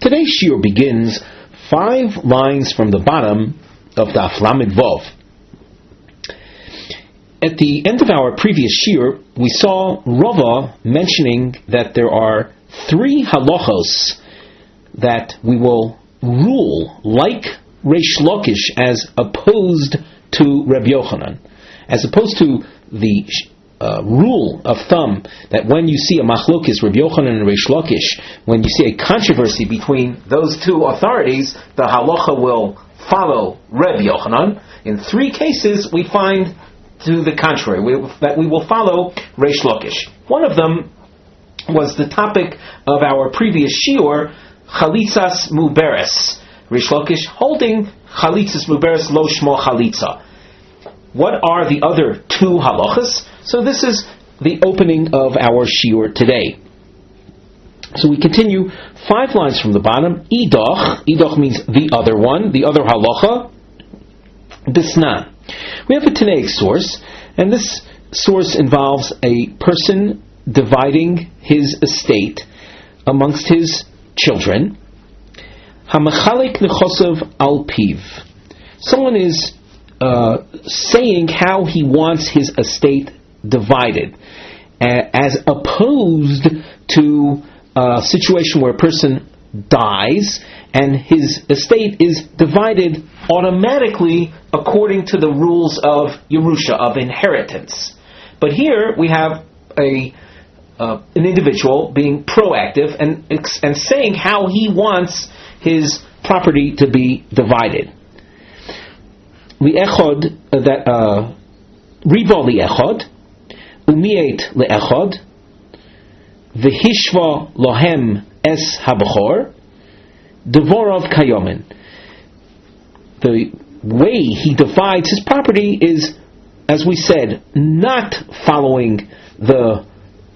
Today's shiur begins 5 lines from the bottom of Daf Lamed Vov. At the end of our previous shiur, we saw Rava mentioning that there are 3 halachos that we will rule like Reish Lakish as opposed to Rabbi Yochanan. As opposed to the rule of thumb that when you see a machlokis, Rabbi Yochanan and Reish Lakish, when you see a controversy between those 2 authorities, the halacha will follow Rabbi Yochanan. In 3 cases, we find to the contrary, that we will follow Reish Lakish. One of them was the topic of our previous shiur, Chalitzas Muberes. Reish Lakish holding Chalitzas Muberes lo shmo Chalitza. What are the other 2 halachas? So this is the opening of our shiur today. So we continue 5 lines from the bottom. Idach means the other one, the other halacha. Disnan. We have a Tanaic source, and this source involves a person dividing his estate amongst his children. Hamachalek nechosov al piv. Someone is saying how he wants his estate divided, as opposed to a situation where a person dies and his estate is divided automatically according to the rules of Yerusha, of inheritance. But here we have an individual being proactive and saying how he wants his property to be divided. Li'echod, ribo li'echod, umiet li'echod, v'hishva lohem es habachor, devorov kayomin. The way he divides his property is, as we said, not following the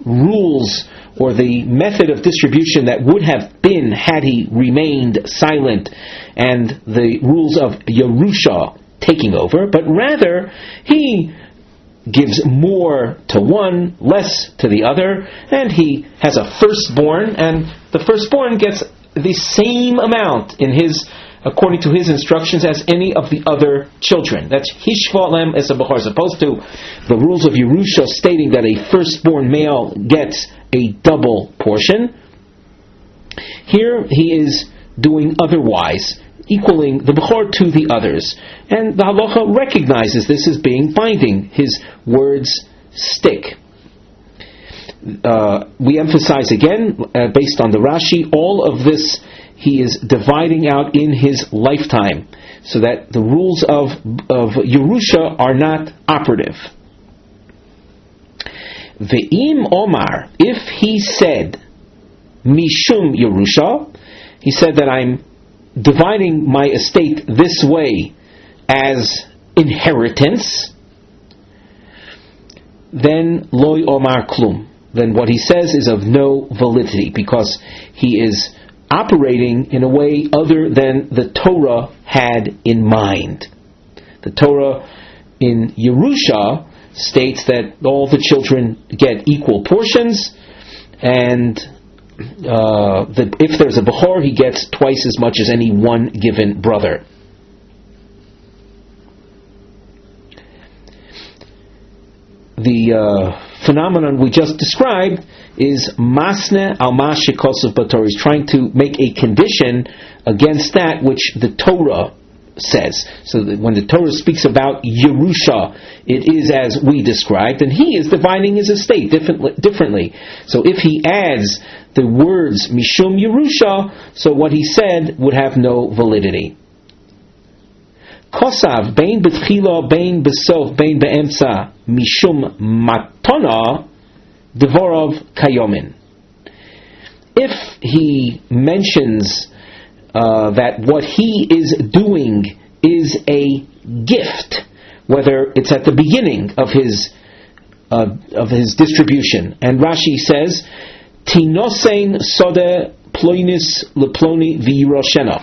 rules or the method of distribution that would have been had he remained silent and the rules of Yerusha taking over, but rather he gives more to one, less to the other, and he has a firstborn, and the firstborn gets the same amount according to his instructions as any of the other children. That's hishva lem es habachor, as opposed to the rules of Yerusha stating that a firstborn male gets a double portion. Here he is doing otherwise, equaling the bechor to the others. And the halacha recognizes this as being binding. His words stick. We emphasize again, based on the Rashi, all of this he is dividing out in his lifetime, so that the rules of Yerusha are not operative. Ve'im Omar, if he said Mishum Yerusha, he said that I'm dividing my estate this way as inheritance, then Loi Omar Klum. Then what he says is of no validity, because he is operating in a way other than the Torah had in mind. The Torah in Yerusha states that all the children get equal portions, and if there's a Bechor, he gets twice as much as any one given brother. The phenomenon we just described is masne al mashikosov bator. He's trying to make a condition against that which the Torah says. So that when the Torah speaks about Yerusha, it is as we described, and he is dividing his estate differently. So if he adds the words Mishum Yerusha, so what he said would have no validity. Kosav bein betchila bein besof bein beemsa mishum matona devorov kayomin. If he mentions that what he is doing is a gift, whether it's at the beginning of his distribution, and Rashi says tinosein sode ploinis leploni v'yiroshena.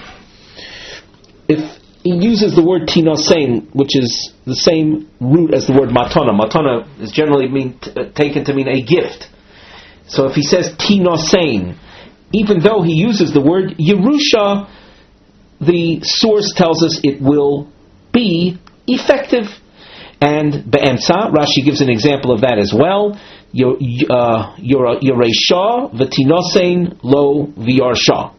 If he uses the word tinosein, which is the same root as the word matana. Matana is generally taken to mean a gift. So if he says tinosein, even though he uses the word Yerusha, the source tells us it will be effective. And be'emtza, Rashi gives an example of that as well. Yoresha v'tinosein lo v'yarsha.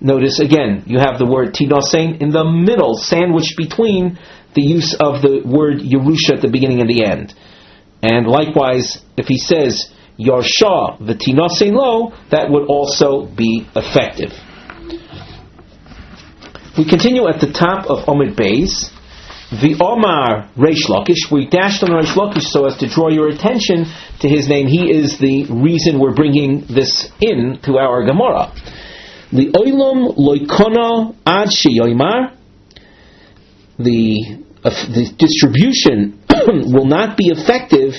Notice again, you have the word tinosein in the middle, sandwiched between the use of the word Yerusha at the beginning and the end. And likewise, if he says yarsha v'tinosein lo, that would also be effective. We continue at the top of Omid Beis. The Omar Reish Lakish, we dashed on Reish Lakish so as to draw your attention to his name. He is the reason we're bringing this in to our Gemara. Li'olam loikona ad sheyoymar. The distribution will not be effective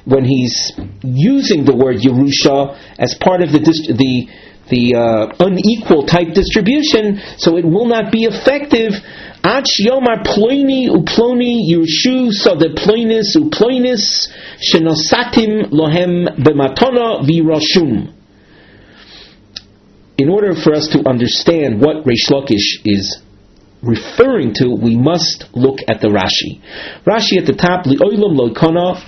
when he's using the word Yerusha as part of the unequal type distribution, so it will not be effective. Ad sheyomar ploini uploni Yerushu sade ploinis uploinis shenosatim lohem b'matona v'rashum. In order for us to understand what Reish Lakish is referring to, we must look at the Rashi. Rashi at the top, li'olam loikona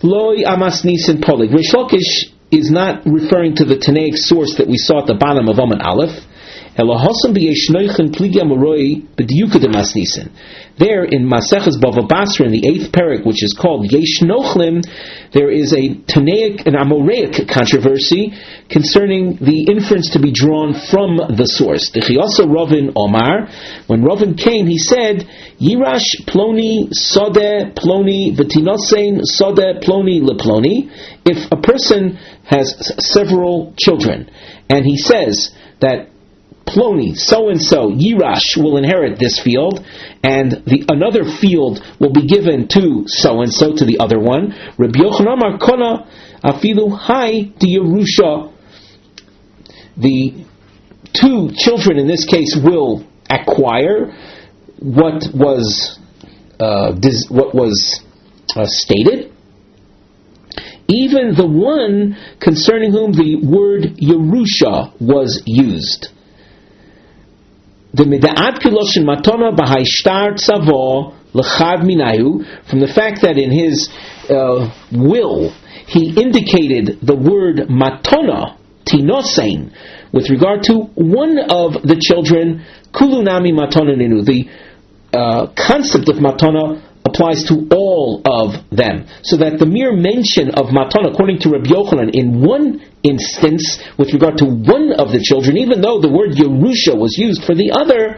loi amas nisin polig. Reish Lakish is not referring to the Tanaic source that we saw at the bottom of Amud Aleph. There in Maseches Bava Basra in the 8th parak, which is called Yesh Nochlim, there is a Tanaic and Amoraic controversy concerning the inference to be drawn from the source. Also Ravin Omar, when Ravin came, he said, Yirash Ploni Sode Ploni V'tinosein Sode Ploni Leploni. If a person has several children, and he says that Ploni, so-and-so, Yirash, will inherit this field, and another field will be given to so-and-so, to the other one. Rabbi Yochanan Amar Kona afilu hai di Yerusha. The two children in this case will acquire what was stated. Even the one concerning whom the word Yerusha was used. From the fact that in his will he indicated the word matona, tinosein, with regard to one of the children, kulunami matona ninu. The concept of matona applies to all of them. So that the mere mention of matana, according to Rabbi Yochanan, in one instance, with regard to one of the children, even though the word Yerusha was used for the other,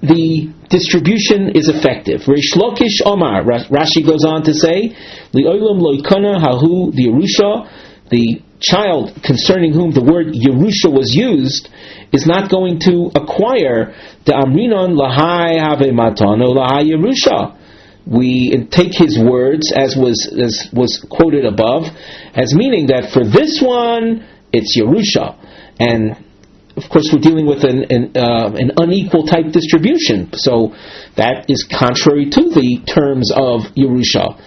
the distribution is effective. Reish Lakish Omar, Rashi goes on to say, Li'olam loikana hahu the Yerusha, the child concerning whom the word Yerusha was used, is not going to acquire the Amrinon Lahai Have Matano Lahai Yerusha. We take his words, as was quoted above, as meaning that for this one it's Yerusha, and of course we're dealing with an unequal type distribution, so that is contrary to the terms of Yerusha.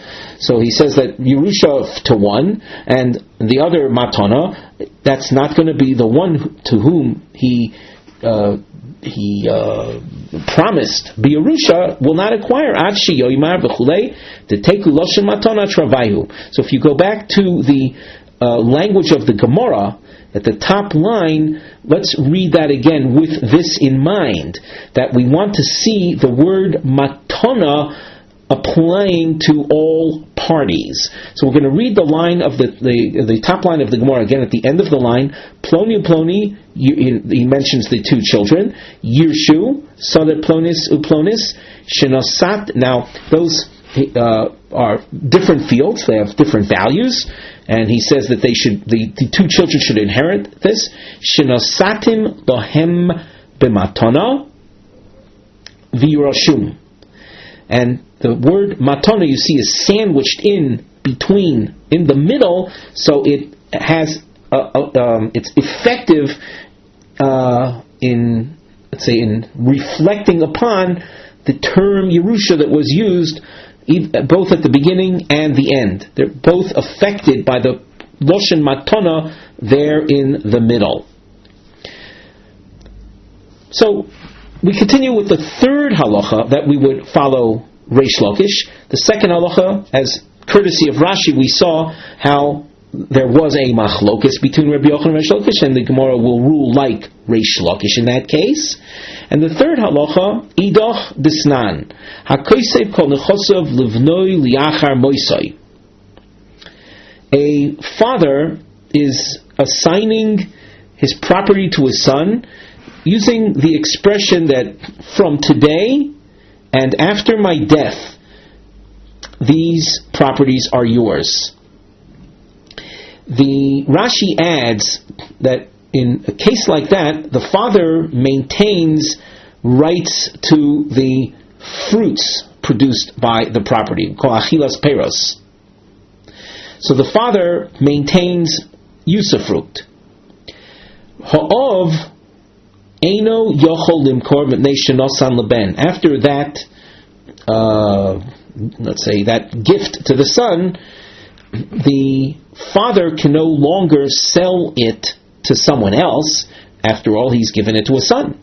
So he says that Yerusha to one, and the other Matana, that's not going to be the one to whom he promised Yerusha will not acquire Ad Sheyoymar v'chulei Teteku Loshen Matana Travayu. So if you go back to the language of the Gemara at the top line, let's read that again with this in mind, that we want to see the word Matana applying to all parties. So we're going to read the line of the top line of the Gemara again at the end of the line. Ploni Uploni, he mentions the two children. Yirshu, Sadet Plonis Uplonis, Shenosat. Now those are different fields, they have different values, and he says that the two children should inherit this. Shenosatim lohem b'matana v'yirashum. And the word matana, you see, is sandwiched in between, in the middle, so it has it's effective in reflecting upon the term Yerusha that was used both at the beginning and the end. They're both affected by the Loshen Matana there in the middle. So we continue with the third halacha that we would follow Reish Lakish. The second halacha, as courtesy of Rashi, we saw how there was a machlokes between Rabbi Yochanan and Reish Lakish, and the Gemara will rule like Reish Lakish in that case. And the third halacha, idoch disnan, hakosev kol nechosov livnoi liachar moisoi. A father is assigning his property to his son using the expression that from today and after my death, these properties are yours. The Rashi adds that in a case like that, the father maintains rights to the fruits produced by the property, called achilas peros. So the father maintains usufruct. Ha'ov eino yochol limkor mipnei shenosan leben. After that, let's say that gift to the son, the father can no longer sell it to someone else. After all, he's given it to a son.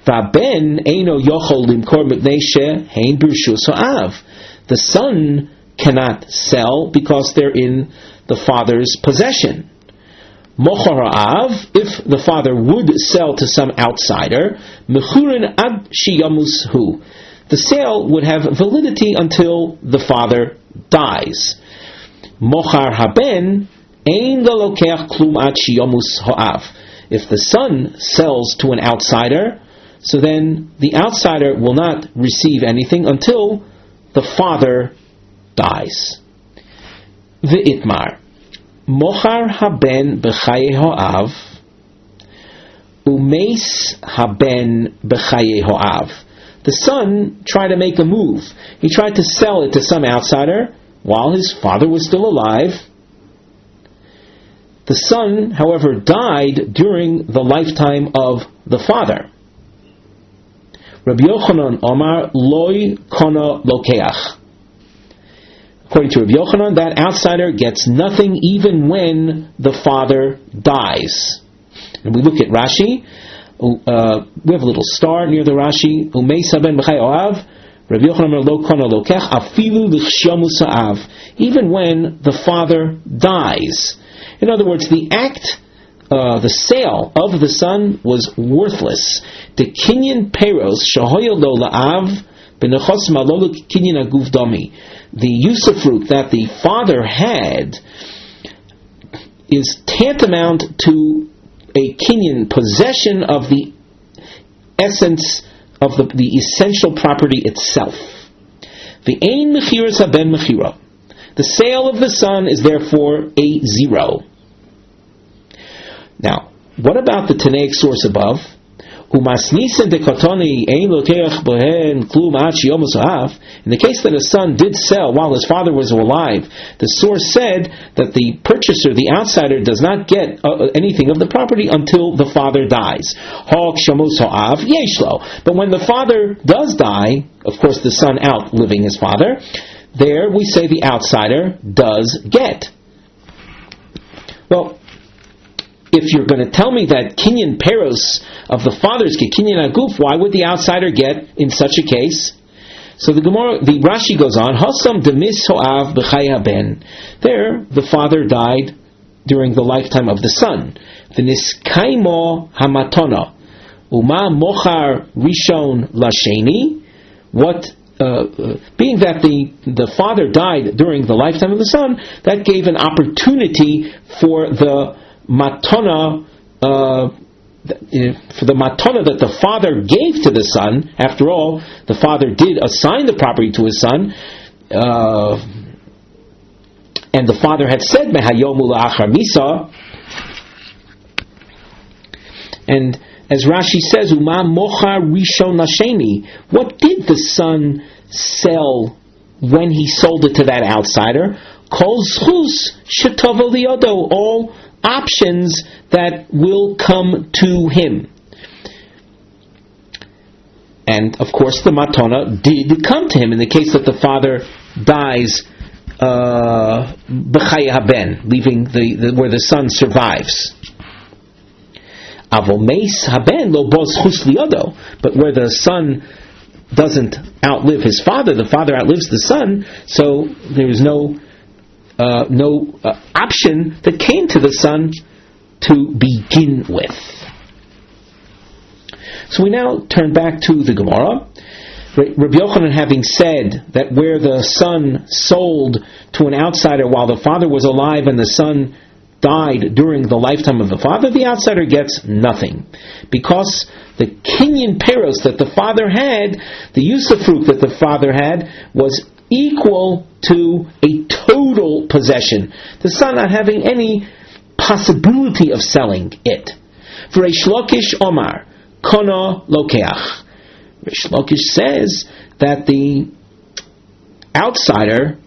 Va'ben eino yochol limkor mipnei she'hein b'rshus ha'av. The son cannot sell because they're in the father's possession. Mochar ha'av, if the father would sell to some outsider, mechurin ad sheyamus hu. The sale would have validity until the father dies. Mochar haben ein lo-lokeach klum ad sheyamus ha'av. If the son sells to an outsider, so then the outsider will not receive anything until the father dies. V'itmar mochar haben b'chaye ha'av umeis haben b'chaye ha'av. The son tried to make a move. He tried to sell it to some outsider while his father was still alive. The son, however, died during the lifetime of the father. Rabbi Yochanan Omar loy kono lokeach. According to Rabbi Yochanan, that outsider gets nothing even when the father dies. And we look at Rashi. We have a little star near the Rashi. Umeisa ben b'chay oav. Rabbi Yochanan lo kono lokech afilu l'chshamus ha'av. Even when the father dies. In other words, the act, the sale of the son was worthless. The kinyan peros shahoyo lo la'av b'nechos malolo kinyan aguf dami. The usufruct that the father had is tantamount to a kinyan, possession of the essence of the essential property itself. The ein mechiras haben mechira. The sale of the son is therefore a zero. Now, what about the Tanaic source above? In the case that a son did sell while his father was alive, the source said that the purchaser, the outsider, does not get anything of the property until the father dies. But when the father does die, of course the son outliving his father, there we say the outsider does get. Well, if you're going to tell me that kinyan peros of the fathers get kinyan aguf, why would the outsider get in such a case? So the Rashi goes on, Hasam demis ho'av b'chay haben. There, the father died during the lifetime of the son. V'niskaimo hamatona. Uma mochar rishon lasheni. What, being that the father died during the lifetime of the son, that gave an opportunity for the matana, for the matana that the father gave to the son. After all, the father did assign the property to his son, and the father had said mehayomu la'achar misa. And as Rashi says, uma mochar rishon lasheni. What did the son sell when he sold it to that outsider? Kol zchus shetavo liyodo, all options that will come to him. And of course the matana did come to him in the case that the father dies b'chaya haben, leaving where the son survives. Avomeis haben lo bo zchus liyodo, but where the son doesn't outlive his father, the father outlives the son, so there is no option that came to the son to begin with. So we now turn back to the Gemara. Rabbi Yochanan, having said that where the son sold to an outsider while the father was alive and the son died during the lifetime of the father, the outsider gets nothing. Because the kinyan peros that the father had, the usufruct that the father had, was equal to a total possession. The son not having any possibility of selling it. For Reish Lakish Omar, Kono Lokeach. Reish Lakish says that the outsider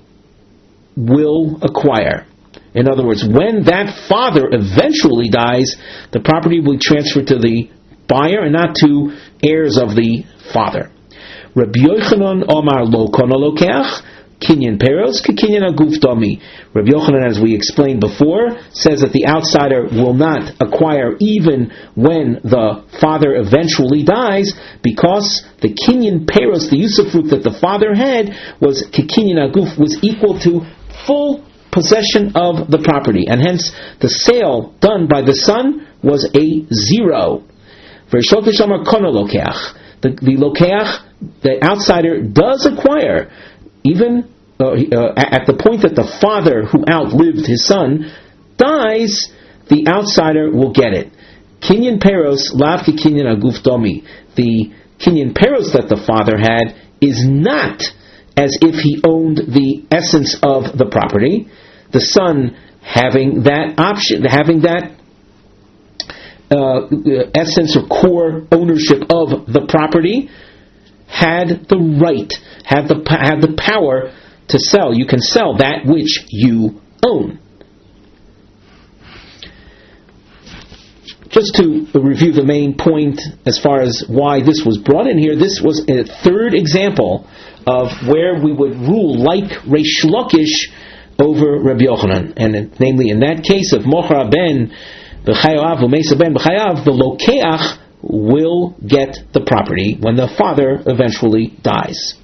will acquire. In other words, when that father eventually dies, the property will be transferred to the buyer and not to heirs of the father. Rabbi Yochanan Omar Lo Kono Lokeach, Kinyan Peros, Kinyan Aguf Dami. Rabbi Yochanan, as we explained before, says that the outsider will not acquire even when the father eventually dies, because the Kinyan Peros, the usufruct that the father had, was Kinyan Aguf, was equal to full possession of the property, and hence the sale done by the son was a zero. The Lokeach, the outsider, does acquire, even at the point that the father who outlived his son dies, the outsider will get it. Kinyan Peros, lav ki Kinyan Aguf Domi. The Kinyan Peros that the father had is not as if he owned the essence of the property. The son having that option, having that essence or core ownership of the property, had the right, had the power to sell. You can sell that which you own. Just to review the main point as far as why this was brought in here, this was a third example of where we would rule like Reish Lakish over Rabbi Yochanan, and namely in that case of Mochra ben b'chayav u'meisa ben b'chayav, the Lokeach will get the property when the father eventually dies.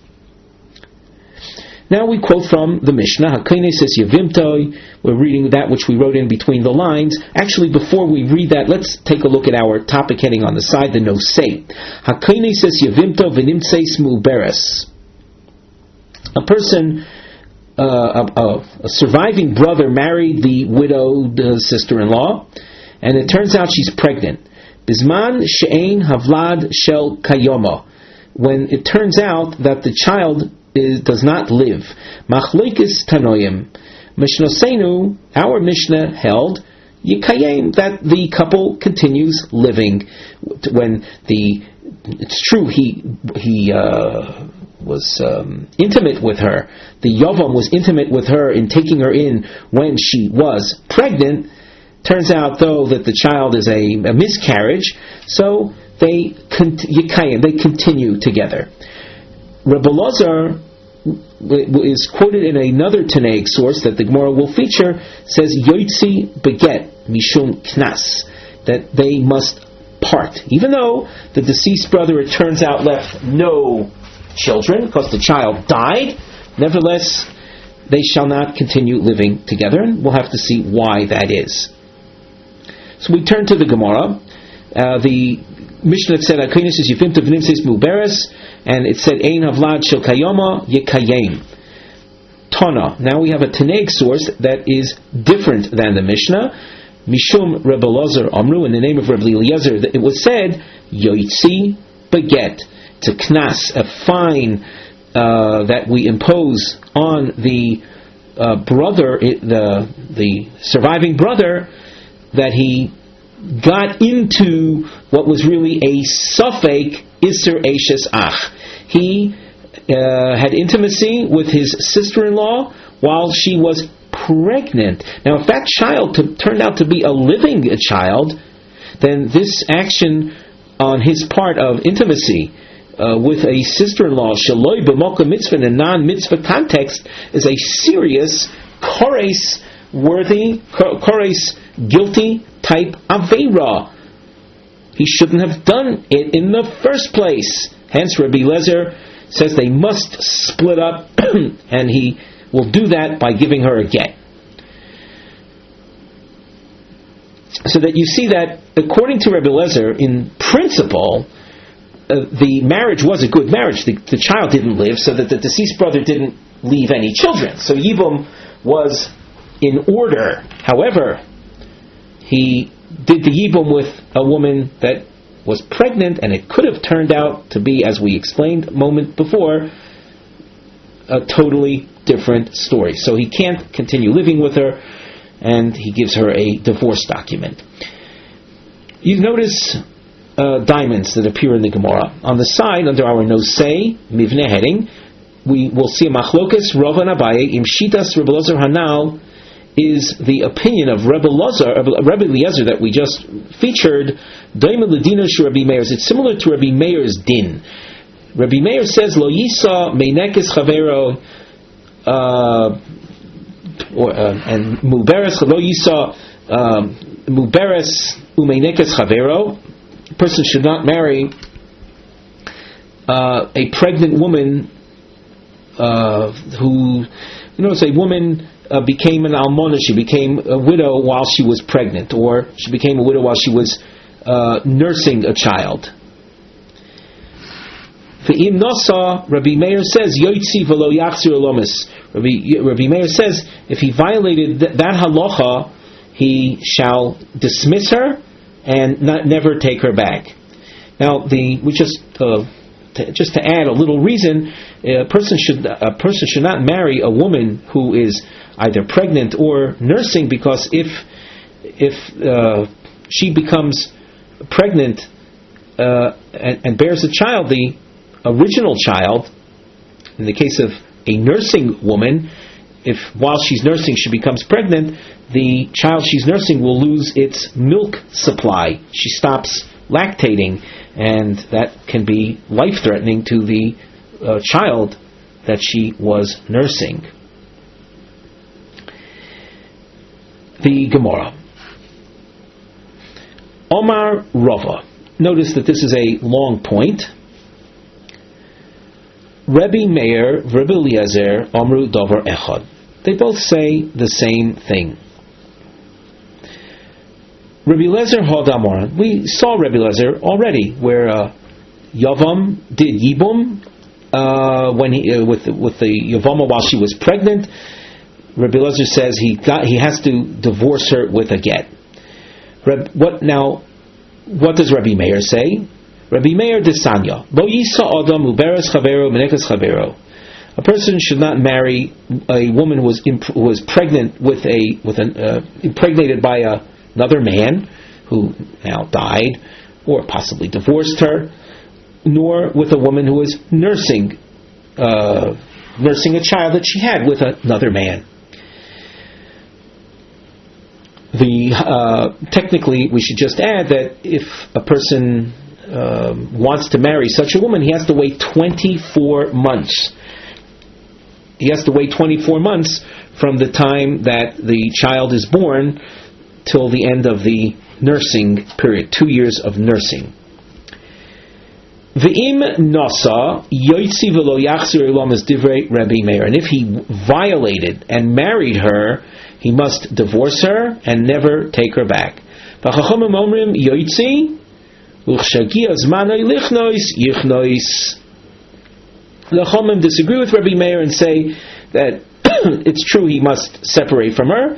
Now we quote from the Mishnah, Hakone says Yevimtoi. We're reading that which we wrote in between the lines. Actually, before we read that, let's take a look at our topic heading on the side, the nosei. Hakone says Yevimto v'nimtseis muberes. A person, a surviving brother, married the widowed sister-in-law, and it turns out she's pregnant. Bisman she'ein havlad shel kayoma. When it turns out that the child does not live. Machlokes tanoim. Mishnosenu, our Mishnah held, yikayim, that the couple continues living. When it's true he was intimate with her. The Yavam was intimate with her in taking her in when she was pregnant. Turns out, though, that the child is a miscarriage, so they continue together. Rebbe Lazar is quoted in another Tanaic source that the Gemara will feature, says Yoitzi beget mishum knas, that they must part. Even though the deceased brother, it turns out, left no children because the child died, nevertheless they shall not continue living together, and we'll have to see why that is. So we turn to the Gemara. The Mishnah said, "Akeinis is yifimta v'nimseis muberes," and it said, "Ein havlad shel kayoma yekayim." Tana. Now we have a Tanaic source that is different than the Mishnah. Mishum Rebbe Lazar Amru, in the name of Rebbe Eliezer, it was said, "Yoitzi beget." It's a knas, a fine that we impose on the brother, the surviving brother, that he got into what was really a suffix Isser Eishes Ach. He had intimacy with his sister-in-law while she was pregnant. Now, if that child turned out to be a living child, then this action on his part of intimacy with a sister-in-law, shaloi b'moka mitzvah, in a non-mitzvah context, is a serious kores-worthy, kores-guilty type aveira. He shouldn't have done it in the first place. Hence, Rabbi Lezer says they must split up, and he will do that by giving her a get. So that you see that, according to Rabbi Lezer, in principle, the marriage was a good marriage. The child didn't live, so that the deceased brother didn't leave any children. So Yibum was in order. However, he did the Yibum with a woman that was pregnant, and it could have turned out to be, as we explained a moment before, a totally different story. So he can't continue living with her, and he gives her a divorce document. You notice diamonds that appear in the Gemara. On the side, under our nosei, mivne heading, we will see a machlokas, Rav and Abaye, im shitas Rebbe Elazar Hanal, is the opinion of Rebbe Eliezer that we just featured. It's similar to Rabbi Meir's din. Rabbi Meir says, Lo yisa meinekes chavero, and muberes lo yisa muberes umeinekes chavero. A person should not marry a pregnant woman who, it's a woman became an almona, she became a widow while she was pregnant, or she became a widow while she was nursing a child. V'im nasa, Rabbi Meir says, yoitzi v'lo yachzir olomis. Rabbi Meir says, if he violated that halacha, he shall dismiss her and never take her back. Now, just to add a little reason, a person should not marry a woman who is either pregnant or nursing, because if she becomes pregnant and bears a child, the original child, in the case of a nursing woman, if while she's nursing she becomes pregnant, the child she's nursing will lose its milk supply. She stops lactating, and that can be life-threatening to the child that she was nursing. The Gemara. Omar Rava. Notice that this is a long point. Rebbe Meir, Rebbe Eliezer, Amru Davar Echad. They both say the same thing. Rebbe Eliezer Hadamar. We saw Rebbe Eliezer already, where Yavam did Yibum when he with the Yevama while she was pregnant. Rebbe Eliezer says he has to divorce her with a get. What does Rebbe Meir say? Rebbe Meir desanya lo yisa adam uberes chavero menekas chavero. A person should not marry a woman who was pregnant impregnated by another man who now died or possibly divorced her, nor with a woman who was nursing a child that she had with another man. Technically, we should just add that if a person wants to marry such a woman, he has to wait 24 months. He has to wait 24 months from the time that the child is born till the end of the nursing period, 2 years of nursing. V'im nasa yoitzi v'lo yachzir elam is divrei Rabbi Meir. And if he violated and married her, he must divorce her and never take her back. V'chachamim omrim yoitzi u'chshagia zmanoi lichnois yichnois. The Chachamim disagree with Rabbi Meir and say that it's true he must separate from her,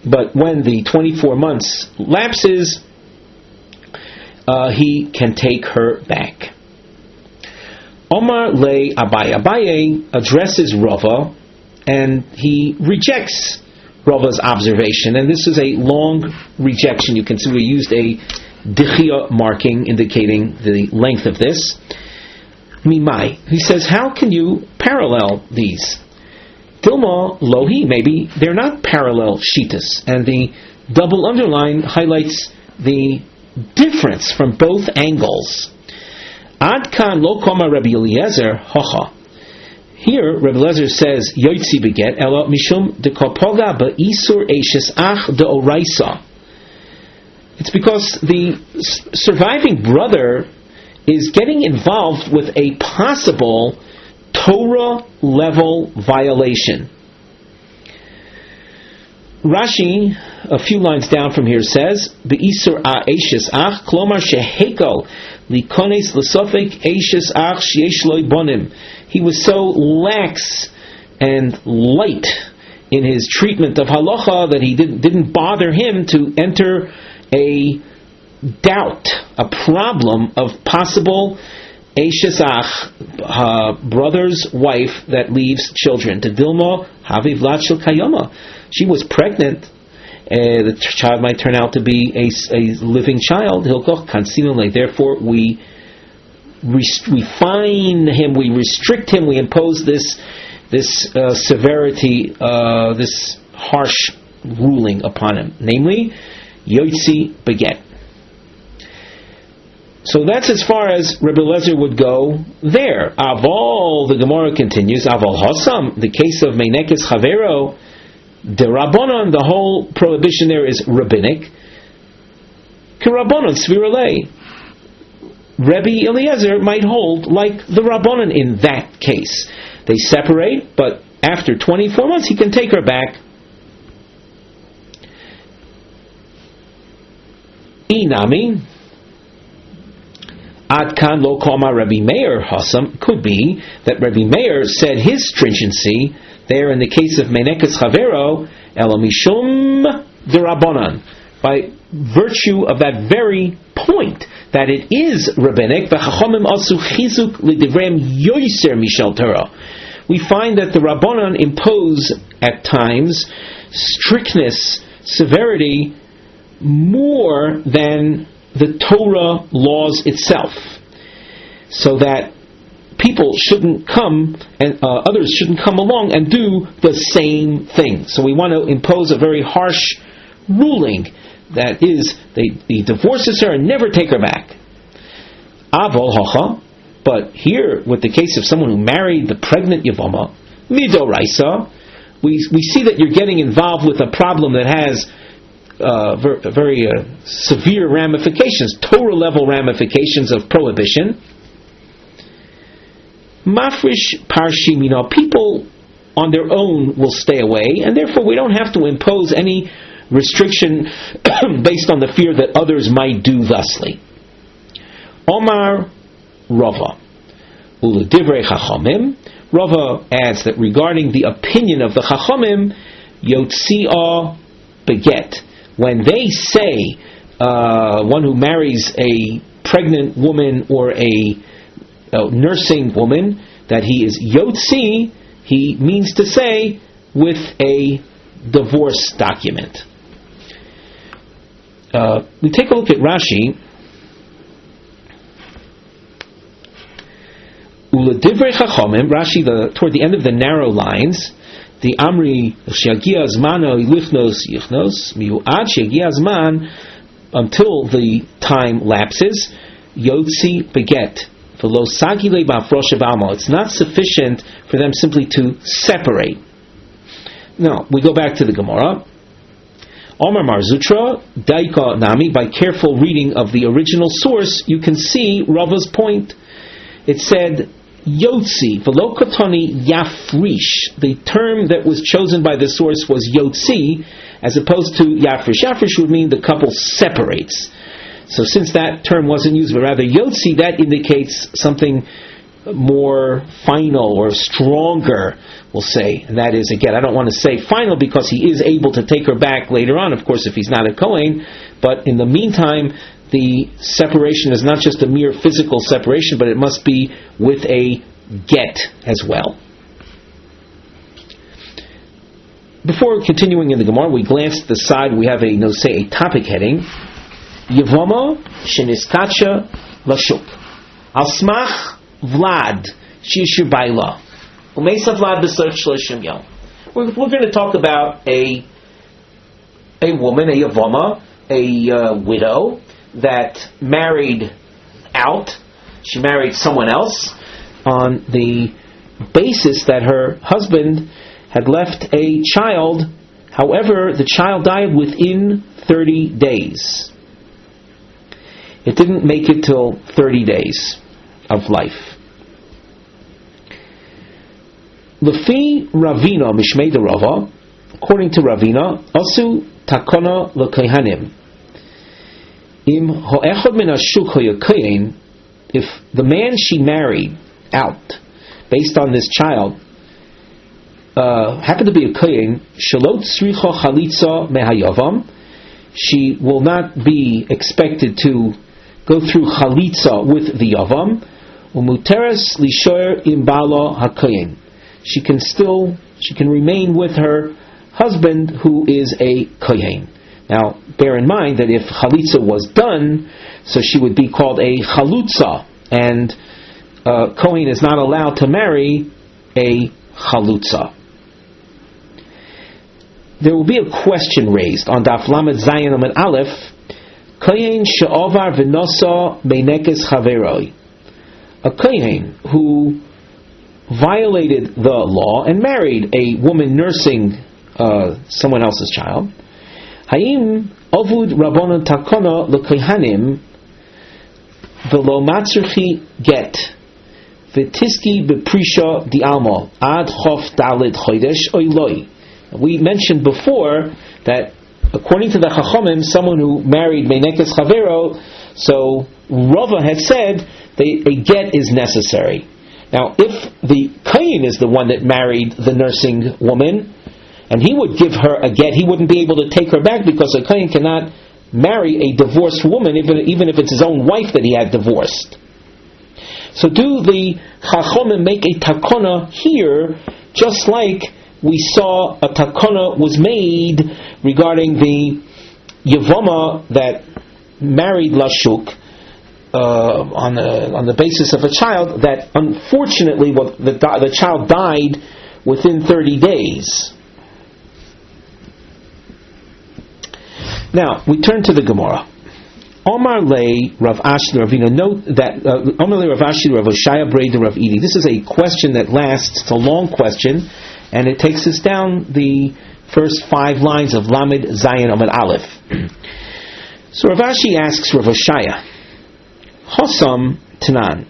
but when the 24 months lapses, he can take her back. Omar le Abaye. Abaye addresses Rava, and he rejects Rava's observation, and this is a long rejection. You can see we used a dichia marking indicating the length of this. Mimai. He says, how can you parallel these? Dilma lohi, maybe they're not parallel shitas, and the double underline highlights the difference from both angles. Ad kan lo koma Rabbi Eliezer hocha. Here, Rabbi Eliezer says, Yoitzi beget, elo mishum de kopoga ba'isur eishes ach de oraisa. It's because the surviving brother is getting involved with a possible Torah level violation. Rashi, a few lines down from here, says, Be'isur eishes ach, klomar sheheko likones l'sofek eishes ach sheyesh lo bonim. He was so lax and light in his treatment of halacha that he didn't bother him to enter a doubt, a problem of possible eishes ach, brother's wife that leaves children. To Dilma havi vlad shel kayoma. She was pregnant. The child might turn out to be a living child. Therefore, we fine him, we restrict him, we impose this severity, this harsh ruling upon him. Namely, Yoitzi beget. So that's as far as Rabbi Eliezer would go there. Aval, the Gemara continues, Aval Hosam, the case of Meinekes Chavero, the Rabbanon, the whole prohibition there is rabbinic. K'Rabbanon Sviralei. Rabbi Eliezer might hold like the Rabbanon in that case. They separate, but after 24 months he can take her back. Inami Ad kan lo koma Rabbi Meir Hasam. Could be that Rabbi Meir said his stringency there in the case of Meinekes Chavero, Elamishum Derabanan, by virtue of that very point that it is rabbinic. V'chachamim asu chizuk l'divrem yoiser mishal Torah. We find that the Rabbanan impose at times strictness, severity, more than the Torah laws itself, so that people shouldn't come and others shouldn't come along and do the same thing. So we want to impose a very harsh ruling, that is, he divorces her and never take her back. Avol hocha, but here with the case of someone who married the pregnant Yevama, midoraisa, we see that you're getting involved with a problem that has very severe ramifications, Torah level ramifications of prohibition. Mafrish parshim, people on their own will stay away, and therefore we don't have to impose any restriction based on the fear that others might do thusly. Omar Rava Uledivrei Chachamim. Rava adds that regarding the opinion of the Chachamim, Yotzia beget. When they say one who marries a pregnant woman or a nursing woman, that he is Yotzi, he means to say with a divorce document. We take a look at Rashi. Uledivrei Chachamim, Rashi, toward the end of the narrow lines, the Amri Shegia Zmano Ilichnos Yichnos Miuad Shegia Zman, until the time lapses, Yotzi beget. It's not sufficient for them simply to separate. Now, we go back to the Gemara. Omar Marzutra, Daika Nami, by careful reading of the original source, you can see Rava's point. It said, Yotzi, Velokotoni Yafrish. The term that was chosen by the source was Yotzi, as opposed to Yafrish. Yafrish would mean the couple separates. So since that term wasn't used, but rather Yotzi, that indicates something more final or stronger, we'll say. And that is, again, I don't want to say final because he is able to take her back later on, of course, if he's not a Kohen. But in the meantime, the separation is not just a mere physical separation, but it must be with a get as well. Before continuing in the Gemara, we glance to the side. We have a topic heading. Yevamo sheniskacha lashuk. Al smach Vlad shishir baila. Umeisa Vlad b'soch shloshim yom. We're going to talk about a woman, a Yevama, a widow that married out she married someone else on the basis that her husband had left a child. However, the child died within 30 days. It didn't make it till 30 days of life. Lefi Ravina Mishmei de Rava, according to Ravina, Asu Takona L'Kohanim. Im Ho'echad Min Hashuk Ho'yakoyin, if the man she married out, based on this child, happened to be a kohen, Shalot Tzricha Chalitza Mehayavam, she will not be expected to go through Chalitza with the Yavam, Umuteres Lishoyer Imbala HaKohen. She can remain with her husband who is a kohen. Now, bear in mind that if Chalitza was done, so she would be called a Chalutza, and kohen is not allowed to marry a Chalutza. There will be a question raised on Daf Lamed Zayin Amud Aleph. Kohen she'ovar v'nosa meinekes chaveroi. A kohen who violated the law and married a woman nursing someone else's child. Hayim ovud rabbanon takona l'kohanim v'lo matzrichi get v'tiski b'prisha di'alma ad chof dalid chodesh oiloi. We mentioned before that according to the Chachamim, someone who married Meinekes Chavero, so Rava had said a get is necessary. Now, if the Kohen is the one that married the nursing woman, and he would give her a get, he wouldn't be able to take her back because a Kohen cannot marry a divorced woman, even if it's his own wife that he had divorced. So do the Chachamim make a takona here, just like we saw a takona was made regarding the Yevamos that married Lashuk on the basis of a child that unfortunately the child died within 30 days. Now we turn to the Gemara. Omar lei Rav Ashi Ravina. Note that Omar lei Rav Ashi Rav Oshaya Breder Rav Idi. This is a question that lasts. It's a long question, and it takes us down the first 5 lines of Lamed Zayin Amud Aleph. So Rav Ashi asks Rav Oshaya, Hosam Tanan,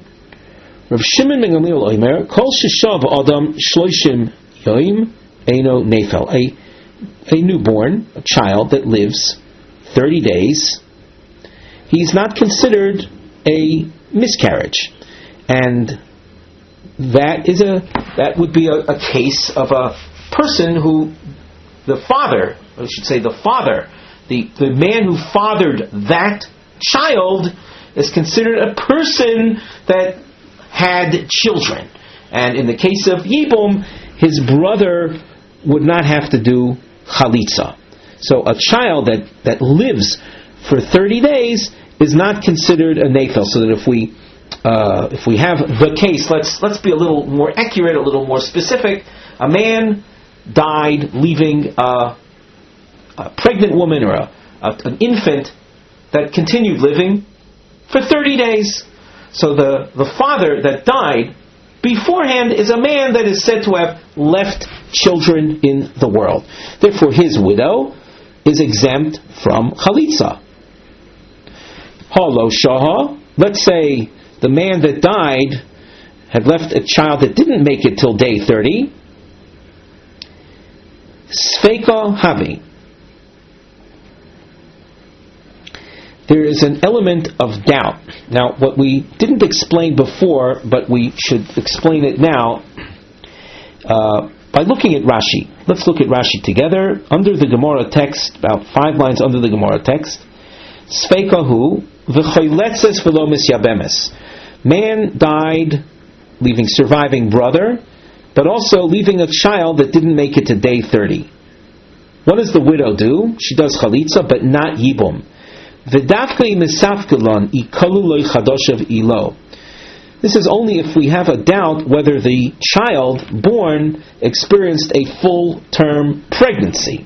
Rav Shimon ben Gamliel Omer, Kol Shishav Adam Shloishim Yoim Eino Nefel. A newborn, a child that lives 30 days, he's not considered a miscarriage, and that would be a case of a person who the man who fathered that child is considered a person that had children, and in the case of Yibum, his brother would not have to do chalitza. So a child that lives for 30 days is not considered a nefel. So that if we have the case, let's be a little more accurate, a little more specific. A man died leaving a pregnant woman or an infant that continued living for 30 days. So the father that died beforehand is a man that is said to have left children in the world. Therefore, his widow is exempt from chalitza. Halo shaha. Let's say the man that died had left a child that didn't make it till day 30. Sfeika havi. There is an element of doubt. Now, what we didn't explain before, but we should explain it now, by looking at Rashi. Let's look at Rashi together. Under the Gemara text, about 5 lines under the Gemara text, Sfeikahu v'choyletzes v'lo misyabemes. Man died, leaving surviving brother, but also leaving a child that didn't make it to day 30. What does the widow do? She does chalitza, but not yibum. V'dafkei misafkelon ikalu loy chadoshav ilo. This is only if we have a doubt whether the child born experienced a full-term pregnancy.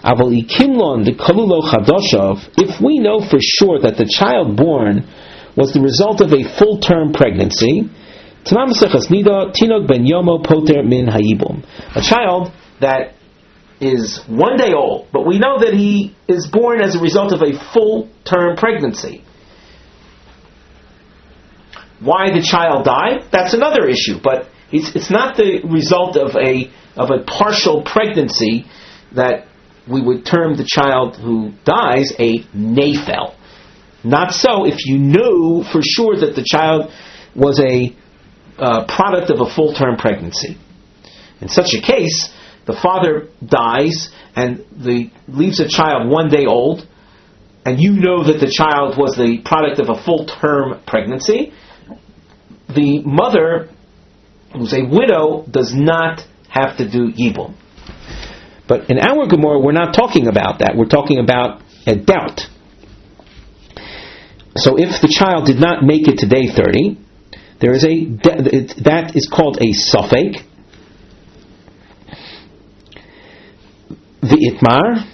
Aval ikimlon the kalulo chadoshav. If we know for sure that the child born was the result of a full-term pregnancy, a child that is 1 day old, but we know that he is born as a result of a full-term pregnancy. Why the child died? That's another issue, but it's not the result of a partial pregnancy that we would term the child who dies a nafel. Not so if you know for sure that the child was a product of a full-term pregnancy. In such a case, the father dies and leaves a child 1 day old, and you know that the child was the product of a full-term pregnancy. The mother, who's a widow, does not have to do yibum. But in our Gemara, we're not talking about that. We're talking about a doubt. So if the child did not make it to day 30, there is that is called a suffix. The itmar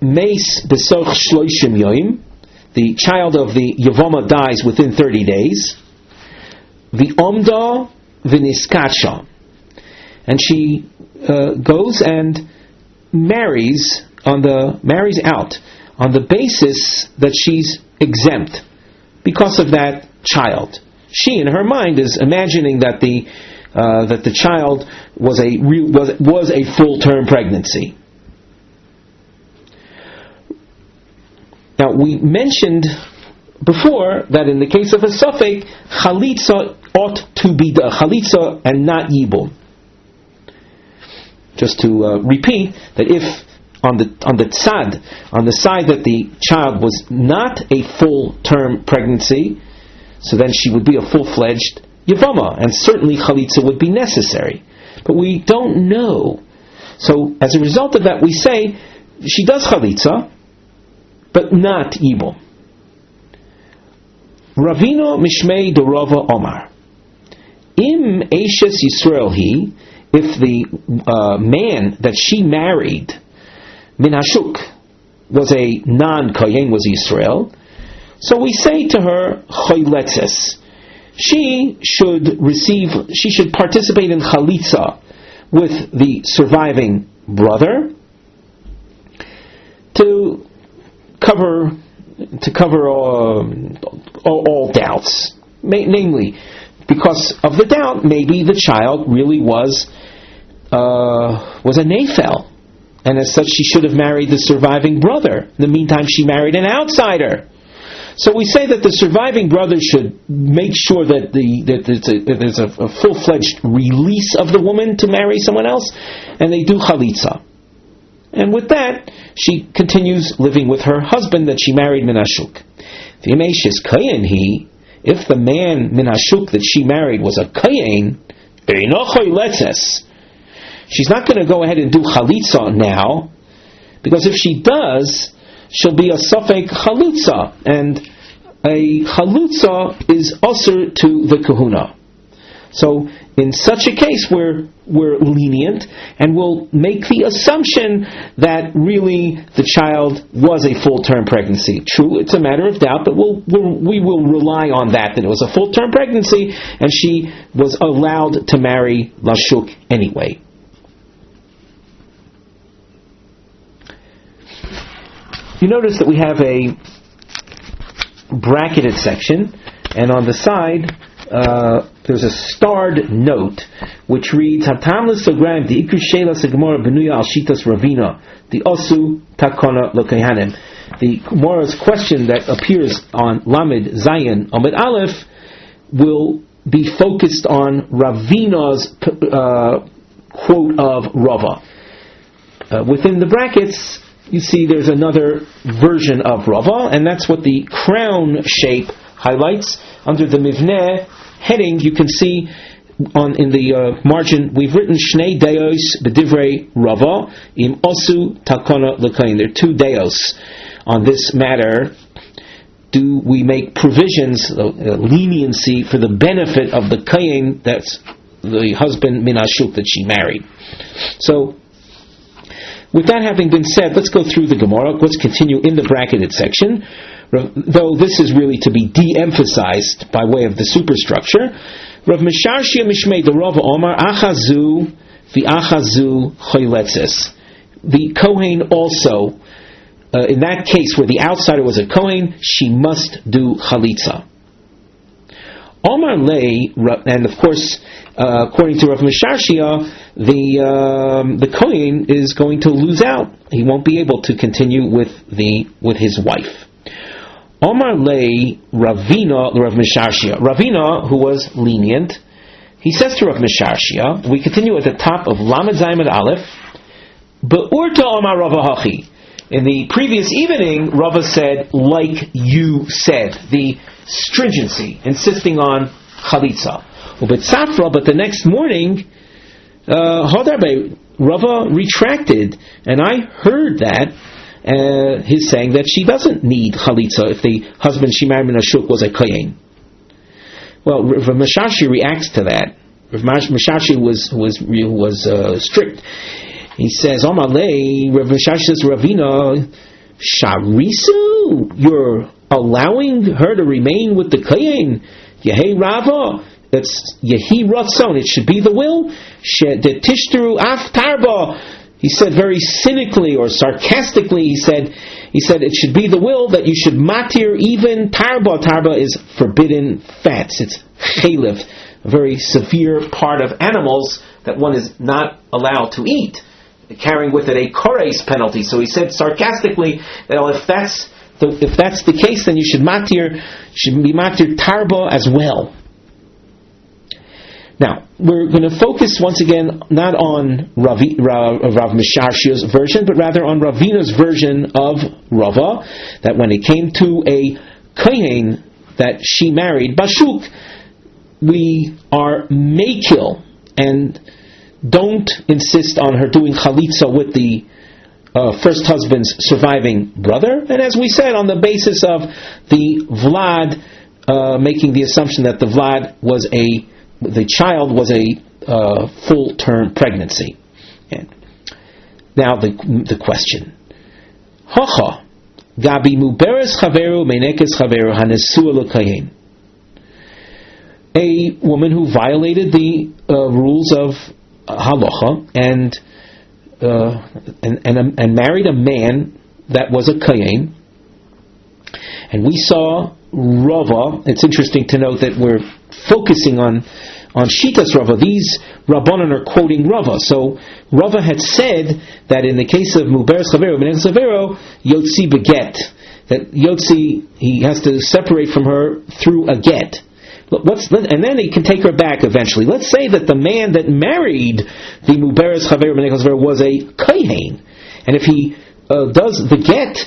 meis besoch shloishim yoim. The child of the Yevamos dies within 30 days. The omda v'niskacha, and she goes and marries out on the basis that she's exempt because of that child. She, in her mind, is imagining that the child was a full-term pregnancy. Now, we mentioned before that in the case of a suffix, chalitza ought to be the chalitza and not yibum. Just to repeat, that if on the side that the child was not a full-term pregnancy, so then she would be a full-fledged Yevamos, and certainly chalitza would be necessary. But we don't know. So as a result of that, we say she does chalitza, but not yibum. Ravino Mishmei de Rava Omar. Im Eishes Yisrael he, if the man that she married, Min Hashuk, was a non-Kohen, was Yisrael, so we say to her, Choyletzes. She should participate in chalitza with the surviving brother to cover all doubts. Namely, because of the doubt, maybe the child really was a nafel, and as such she should have married the surviving brother. In the meantime, she married an outsider. So we say that the surviving brother should make sure that there's a full-fledged release of the woman to marry someone else, and they do chalitza. And with that, she continues living with her husband that she married min hashuk. If the man min hashuk that she married was a kohen, she's not going to go ahead and do chalitza now, because if she does, she'll be a suffix chalutza, and a chalutza is usher to the kahuna. So in such a case, we're lenient, and we'll make the assumption that really the child was a full-term pregnancy. True, it's a matter of doubt, but we will rely on that it was a full-term pregnancy, and she was allowed to marry Lashuk anyway. You notice that we have a bracketed section, and on the side there's a starred note which reads Hatam l'sograim the ikur sheila segmora benuya al shitas ravina the osu takona lokayanim. The Gemara's question that appears on Lamed Zayin Amid Aleph will be focused on Ravina's quote of Rava. Within the brackets, you see there's another version of Rava, and that's what the crown shape highlights. Under the Mivneh heading, you can see in the margin, we've written Shnei Deos B'divrei Rava Im Osu Takona L'Kayin. There are two Deos on this matter. Do we make provisions, leniency for the benefit of the Kayin, that's the husband Min Hashuk that she married? So, with that having been said, let's go through the Gemara. Let's continue in the bracketed section. though this is really to be de-emphasized by way of the superstructure. Rav Misharshia Mishmei the Rav Omar Achazu v'Achazu Choyletzes. The Kohen also, in that case where the outsider was a Kohen, she must do Chalitza. Omar Lei, and of course, according to Rav Misharshia, the Kohen is going to lose out. He won't be able to continue with his wife. Omar Lei Ravina, Rav Misharshia. Ravina, who was lenient, he says to Rav Misharshia, we continue at the top of Lamed Zayin Aleph, Be'urta Omar Rava Hachi. In the previous evening, Rava said, like you said, the stringency, insisting on Chalitza. But the next morning, Rava retracted, and I heard that his saying that she doesn't need Chalitza if the husband she married in a shuk was a Kohen. Well, Rav Misharshi reacts to that. Rav Misharshi was strict. He says, Omalei, Rav Misharshi says, Ravina, Sharisu, you're allowing her to remain with the Kohen. Yehei Rava, that's Yehi Ratzon, it should be the will. Tishtaru Af Tarba. He said very cynically or sarcastically, he said it should be the will that you should matir even tarba. Tarba is forbidden fats. It's chaylev, a very severe part of animals that one is not allowed to eat, carrying with it a correlate penalty. So he said sarcastically that if that's the case, then you should be matir tarba as well. Now, we're going to focus once again not on Rav Misharshia's version, but rather on Ravina's version of Rava, that when it came to a Kohen that she married, Bashuk, we are makil and don't insist on her doing Chalitza with the first husband's surviving brother. And as we said, on the basis of the Vlad, making the assumption that the child was a full-term pregnancy. And now the question: Hacha gabi muberes chaveru menekes chaveru hanesua l'kayin. A woman who violated the rules of halacha and married a man that was a kayin. And we saw Rava. It's interesting to note that we're focusing on Shitas Rava. These Rabbanan are quoting Rava. So Rava had said that in the case of Muberes Chavero, Menech Chavero, Yotzi beget. That Yotzi, he has to separate from her through a get. And then he can take her back eventually. Let's say that the man that married the Muberes Chavero, Menech Chavero was a Kohen. And if he does the get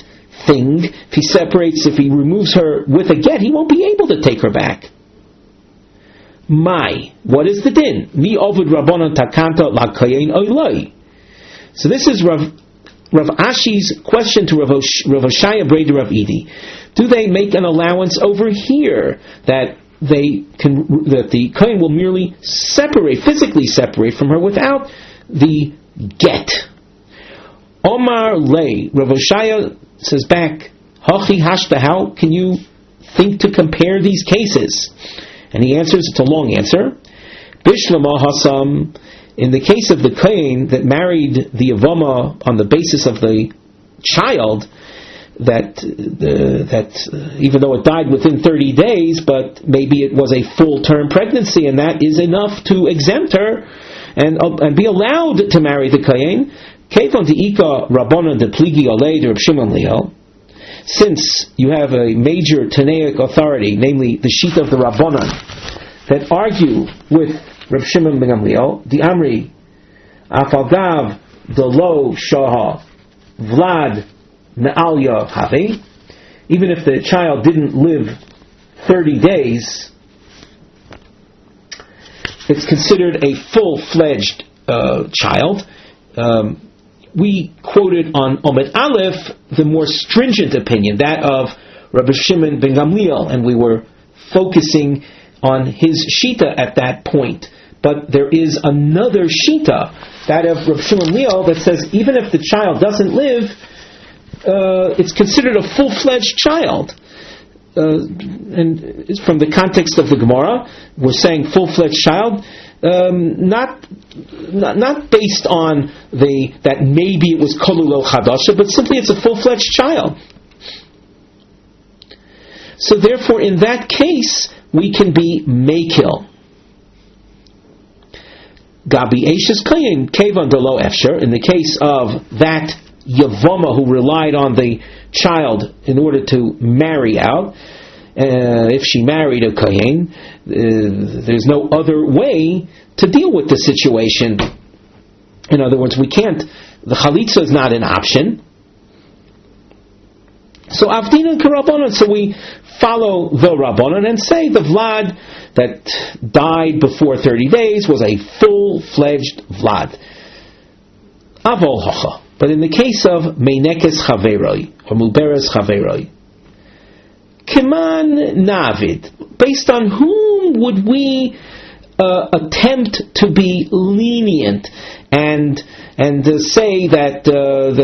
thing, if he removes her with a get, he won't be able to take her back. What is the din? Mi ovud rabbanon takanta la kayin oiloi. So this is Rav Ashi's question to Rav Oshaya Breder Rav Idi. Do they make an allowance over here that the kohen will merely physically separate from her without the get? Omar lei. Rav Oshaya says back, Hachi hashta, how can you think to compare these cases? And he answers, it's a long answer. Bishlama Hasam, in the case of the Kohen that married the Yevama on the basis of the child, that even though it died within 30 days, but maybe it was a full-term pregnancy, and that is enough to exempt her and be allowed to marry the Kohen. Keifon de'ika Rabbanan de Pligi Olei de Reb Shimon Liel. Since you have a major Tanaic authority, namely the Shita of the Rabbanan, that argue with Reb Shimon ben Gamliel, the Amri, Afagav, the Lo Shaha, Vlad, Me'alya Havi, even if the child didn't live 30 days, it's considered a full-fledged child. We quoted on Omed Aleph the more stringent opinion, that of Rabbi Shimon ben Gamliel, and we were focusing on his Shita at that point. But there is another Shita, that of Rabbi Shimon Gamliel, that says even if the child doesn't live, it's considered a full-fledged child. and from the context of the Gemara, we're saying full-fledged child, not based on that maybe it was kolulo chadasha, but simply it's a full-fledged child. So therefore, in that case, we can be mekil. Gabi Eishes Kayin Kevan Delo Efsher, in the case of that Yevama who relied on the child in order to marry out, if she married a Kayin, there's no other way to deal with the situation. In other words, we can't, the Chalitza is not an option. So Avdina and Karabanan, so we follow the Rabbanan and say the Vlad that died before 30 days was a full-fledged Vlad. Avol Hocha. But in the case of Meinekes Chaveroi, or Muberes Chaveroi, Kiman Navid, based on whom would we attempt to be lenient and say that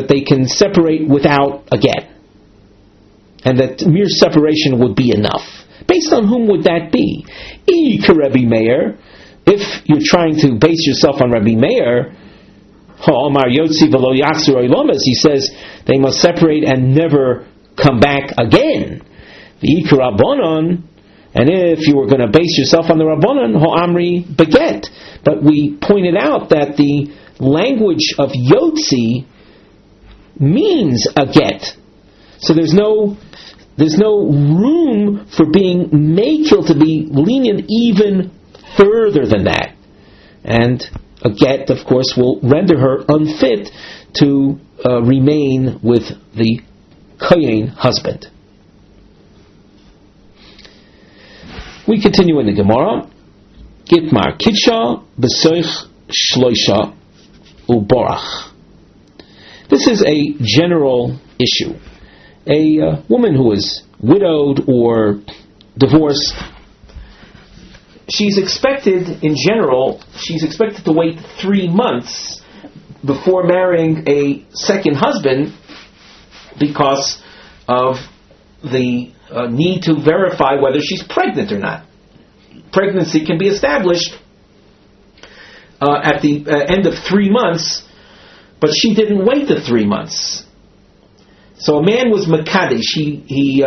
they can separate without a get? And that mere separation would be enough. Based on whom would that be? Rabbi Meir, if you're trying to base yourself on Rabbi Meir, he says they must separate and never come back again. And if you were going to base yourself on the Rabbanon, Amri beget. But we pointed out that the language of Yotzi means a get. So there's no room for being makil to be lenient even further than that. And a get, of course, will render her unfit to remain with the kohen husband. We continue in the Gemara. Gitmar Kitsha B'soich Shloisha Uborach. This is a general issue. A woman who is widowed or divorced, she's expected to wait 3 months before marrying a second husband because of the need to verify whether she's pregnant or not. Pregnancy can be established at the end of 3 months, but she didn't wait the 3 months. So a man was Makadesh. He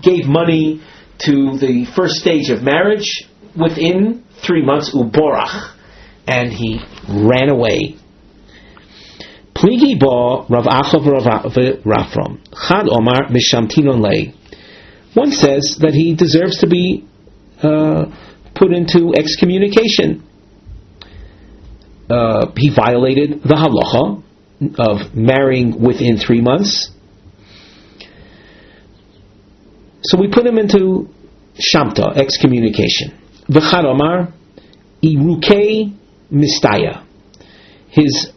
gave money to the first stage of marriage within 3 months, Uborach, and he ran away. Pligi ba Rav Achav Rafram Chad Omar Mishamtinon Lei. One says that he deserves to be put into excommunication. He violated the halacha of marrying within 3 months. So we put him into Shamta, excommunication. V'chad Omar, Irukei Mistaya. His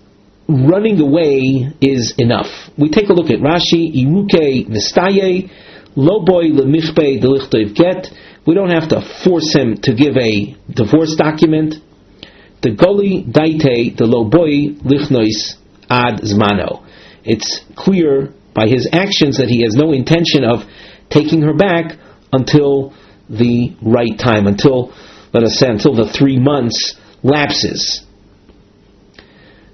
running away is enough. We take a look at Rashi, Irukei Mistaye, Loboy Lemichbe Delichtoiv Get. We don't have to force him to give a divorce document. The Goli Daite, the Loboy Lichnois Ad Zmano. It's clear by his actions that he has no intention of taking her back until the right time, until the 3 months lapses.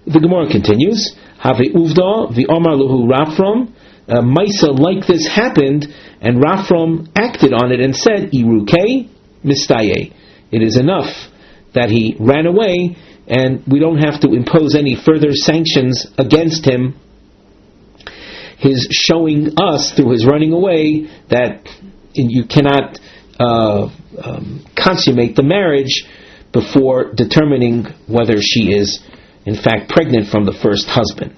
The Gemara continues, Have uvda v'omar luhu Rafram. Maisa like this happened, and Rafram acted on it and said, Irukei mistaye. It is enough that he ran away, and we don't have to impose any further sanctions against him. His showing us through his running away that you cannot consummate the marriage before determining whether she is in fact pregnant from the first husband.